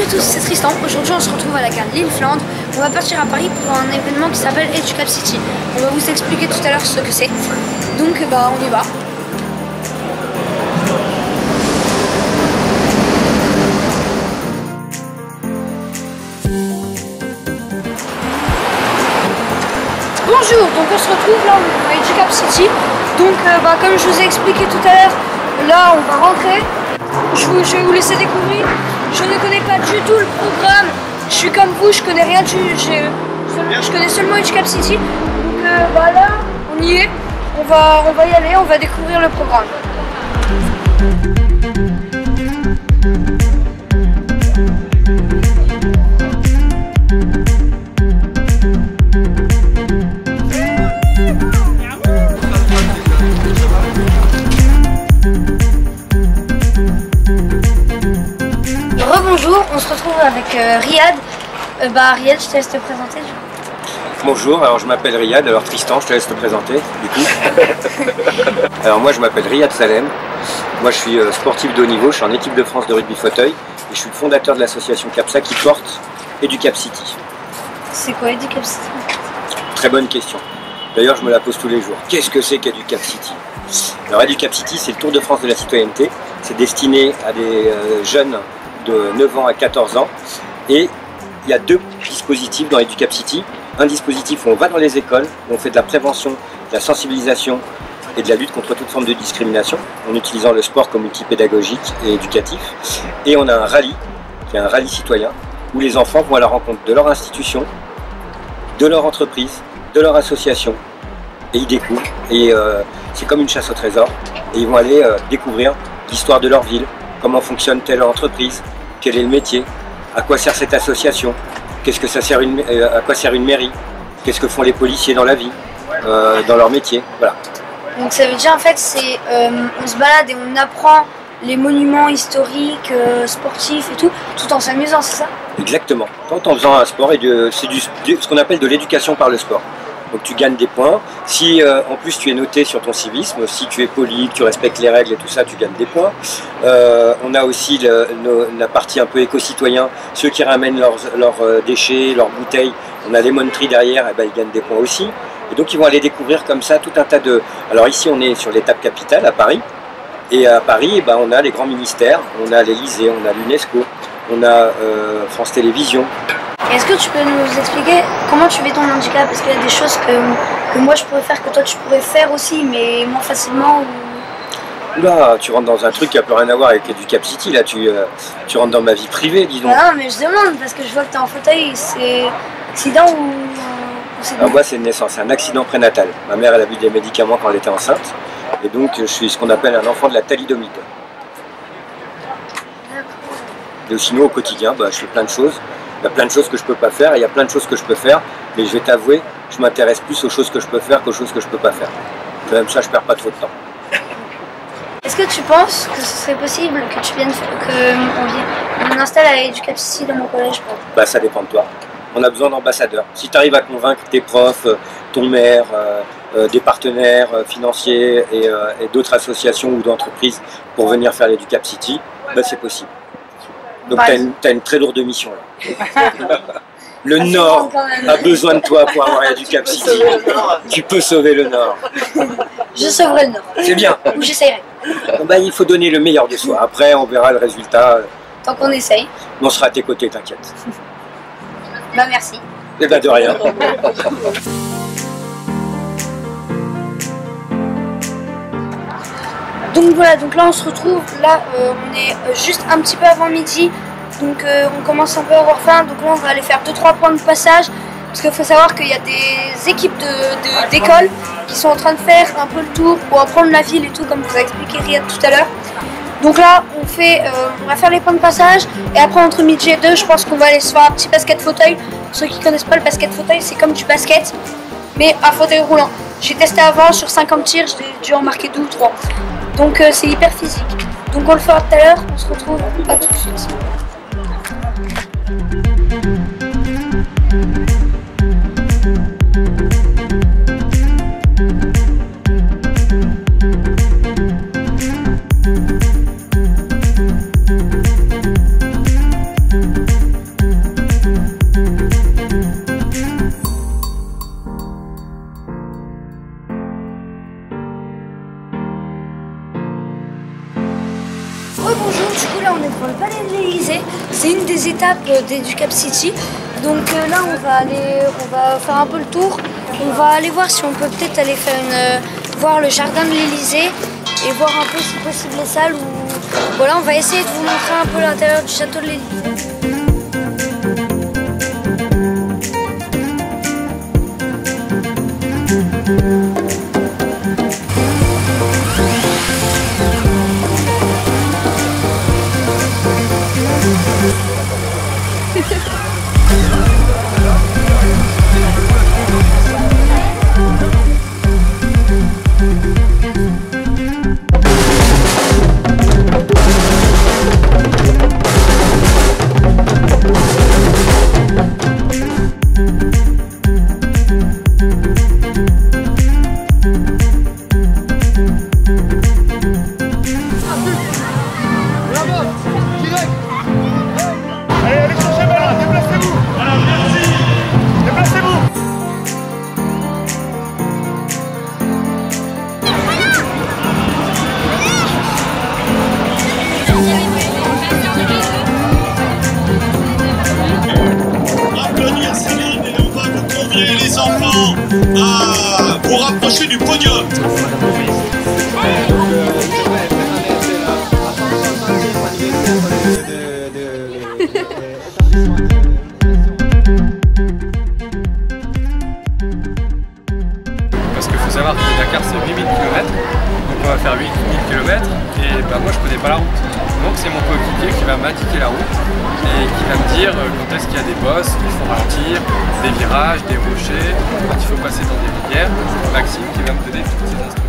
Salut tous, c'est Tristan. Aujourd'hui on se retrouve à la gare Lille-Flandre. On va partir à Paris pour un événement qui s'appelle Educap City. On va vous expliquer tout à l'heure ce que c'est. Donc on y va. Bonjour, donc on se retrouve là à Educap City. Donc comme je vous ai expliqué tout à l'heure, là on va rentrer. Je vais vous laisser découvrir. Je ne connais pas du tout le programme. Je suis comme vous, je connais rien je connais seulement Educap City. Donc là, on y est. On va y aller, on va découvrir le programme. Rebonjour, on se retrouve avec Riyad. Riyad, je te laisse te présenter. Bonjour, alors je m'appelle Riyad, alors Tristan, je te laisse te présenter du coup. Alors moi je m'appelle Riyad Salem, moi je suis sportif de haut niveau, je suis en équipe de France de rugby fauteuil et je suis le fondateur de l'association CAPSA qui porte Educap City. C'est quoi Educap City? Très bonne question. D'ailleurs je me la pose tous les jours. Qu'est-ce que c'est qu'Educap City? Alors Educap City c'est le Tour de France de la citoyenneté, c'est destiné à des jeunes de 9 ans à 14 ans et il y a deux dispositifs dans Educap City. Un dispositif où on va dans les écoles, où on fait de la prévention, de la sensibilisation et de la lutte contre toute forme de discrimination en utilisant le sport comme outil pédagogique et éducatif. Et on a un rallye, qui est un rallye citoyen, où les enfants vont à la rencontre de leur institution, de leur entreprise, de leur association et ils découvrent. Et c'est comme une chasse au trésor. Et ils vont aller découvrir l'histoire de leur ville, comment fonctionne telle entreprise, quel est le métier, à quoi sert cette association, qu'est-ce que ça sert à quoi sert une mairie, qu'est-ce que font les policiers dans la vie, dans leur métier, voilà. Donc ça veut dire en fait c'est on se balade et on apprend les monuments historiques, sportifs et tout en s'amusant, c'est ça? Exactement, en faisant un sport et c'est ce qu'on appelle de l'éducation par le sport. Donc tu gagnes des points, si en plus tu es noté sur ton civisme, si tu es poli, que tu respectes les règles et tout ça, tu gagnes des points. On a aussi la partie un peu éco-citoyen, ceux qui ramènent leurs déchets, leurs bouteilles, on a Lemon Tree derrière, et ils gagnent des points aussi. Et donc ils vont aller découvrir comme ça tout un tas de... Alors ici on est sur l'étape capitale à Paris, et à Paris on a les grands ministères, on a l'Elysée, on a l'UNESCO, on a France Télévisions. Est-ce que tu peux nous expliquer comment tu vis ton handicap? Est-ce qu'il y a des choses que moi je pourrais faire, que toi tu pourrais faire aussi, mais moins facilement ou... Là, tu rentres dans un truc qui n'a plus rien à voir avec Educap City, là tu rentres dans ma vie privée, dis donc. Non, mais je demande, parce que je vois que tu es en fauteuil, c'est accident ou c'est bon? Moi c'est une naissance, c'est un accident prénatal. Ma mère elle a bu des médicaments quand elle était enceinte, et donc je suis ce qu'on appelle un enfant de la thalidomide. Et sinon au quotidien, je fais plein de choses. Il y a plein de choses que je peux pas faire et il y a plein de choses que je peux faire, mais je vais t'avouer, je m'intéresse plus aux choses que je peux faire qu'aux choses que je peux pas faire. Même ça, je perds pas trop de temps. Est-ce que tu penses que ce serait possible que tu viennes qu'on installe à Educap City dans mon collège? Ça dépend de toi. On a besoin d'ambassadeurs. Si tu arrives à convaincre tes profs, ton maire, des partenaires financiers et d'autres associations ou d'entreprises pour venir faire l'Educap City, c'est possible. Donc tu as une très lourde mission là. Le Nord a besoin de toi pour avoir Educap City. Tu peux sauver le Nord. Je sauverai le Nord. C'est bien. Ou j'essayerai. Il faut donner le meilleur de soi. Après, on verra le résultat. Tant qu'on essaye. On sera à tes côtés, t'inquiète. Merci. Et de rien. Donc voilà, donc là on se retrouve, là on est juste un petit peu avant midi, donc on commence un peu à avoir faim, donc là on va aller faire 2-3 points de passage, parce qu'il faut savoir qu'il y a des équipes d'école qui sont en train de faire un peu le tour pour apprendre la ville et tout, comme vous a expliqué Riyad tout à l'heure. Donc là on va faire les points de passage, et après entre midi et 2, je pense qu'on va aller se faire un petit basket fauteuil. Pour ceux qui ne connaissent pas le basket fauteuil, c'est comme du basket, mais à fauteuil roulant. J'ai testé avant, sur 50 tirs, j'ai dû en marquer 2 ou 3. Donc c'est hyper physique. Donc on le fera tout à l'heure, on se retrouve à tout de suite. Du coup là on est devant le palais de l'Élysée, c'est une des étapes du Cap City. Donc là on va faire un peu le tour, on va aller voir si on peut peut-être aller faire voir le jardin de l'Élysée et voir un peu si possible les salles où... Voilà, on va essayer de vous montrer un peu l'intérieur du château de l'Élysée. Les enfants à vous rapprocher du podium. Parce qu'il faut savoir que Dakar c'est 8000 km, donc on va faire 8000 km et bah, moi je connais pas la route. Donc c'est mon coéquipier qui va m'indiquer la route et qui va me dire quand est-ce qu'il y a des bosses, il faut ralentir, des virages, des rochers, quand il faut passer dans des rivières. Maxime qui va me donner toutes ces instructions.